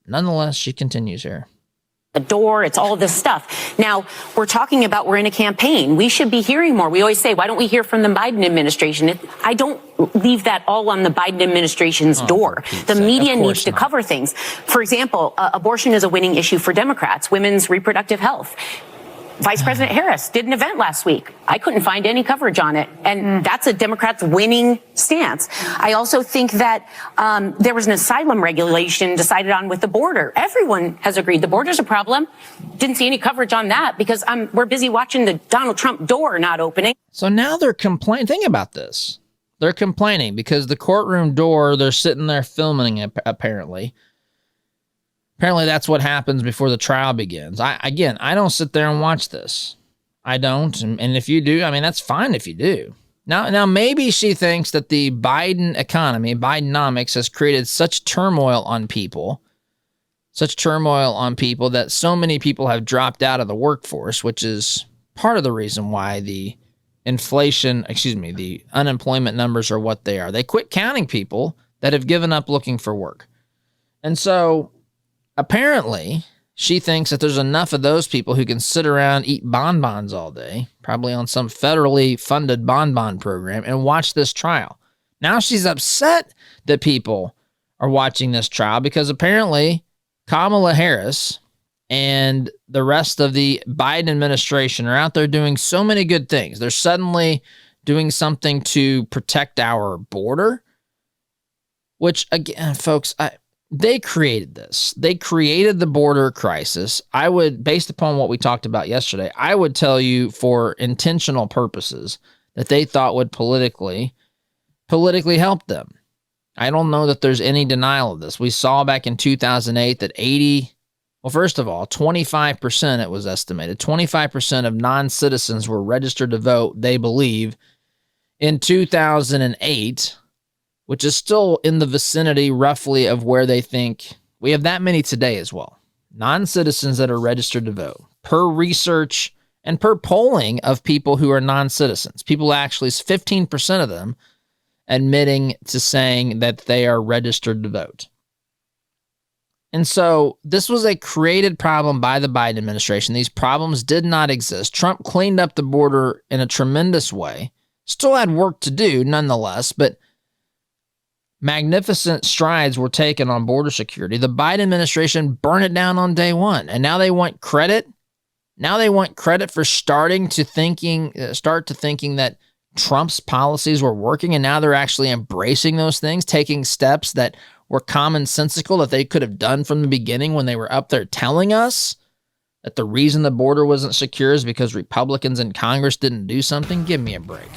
nonetheless, she continues here. The door, it's all this stuff. Now, we're talking about we're in a campaign. We should be hearing more. We always say, why don't we hear from the Biden administration? I don't leave that all on the Biden administration's door. The media needs to cover things. For example, abortion is a winning issue for Democrats, women's reproductive health. Vice President Harris did an event last week. I couldn't find any coverage on it. And that's a Democrat's winning stance. I also think that there was an asylum regulation decided on with the border. Everyone has agreed the border's a problem. Didn't see any coverage on that because we're busy watching the Donald Trump door not opening. So now they're complaining. Think about this. They're complaining because the courtroom door, they're sitting there filming it, apparently. Apparently, that's what happens before the trial begins. I don't sit there and watch this. I don't. And if you do, I mean, that's fine if you do. Now, maybe she thinks that the Biden economy, Bidenomics, has created such turmoil on people that so many people have dropped out of the workforce, which is part of the reason why the unemployment numbers are what they are. They quit counting people that have given up looking for work. And so apparently, she thinks that there's enough of those people who can sit around, eat bonbons all day, probably on some federally funded bonbon program, and watch this trial. Now she's upset that people are watching this trial because apparently Kamala Harris and the rest of the Biden administration are out there doing so many good things. They're suddenly doing something to protect our border, which, again, folks, they created this. They created the border crisis. I would, based upon what we talked about yesterday, I would tell you for intentional purposes that they thought would politically help them. I don't know that there's any denial of this. We saw back in 2008 that 25%, it was estimated, 25% of non-citizens were registered to vote, they believe, in 2008, which is still in the vicinity roughly of where they think we have that many today as well. Non-citizens that are registered to vote per research and per polling of people who are non-citizens. People actually, 15% of them admitting to saying that they are registered to vote. And so this was a created problem by the Biden administration. These problems did not exist. Trump cleaned up the border in a tremendous way. Still had work to do nonetheless, but magnificent strides were taken on border security. The Biden administration burned it down on day one, and now they want credit. Now they want credit for start to thinking that Trump's policies were working, and now they're actually embracing those things, taking steps that were commonsensical that they could have done from the beginning when they were up there telling us that the reason the border wasn't secure is because Republicans in Congress didn't do something. Give me a break.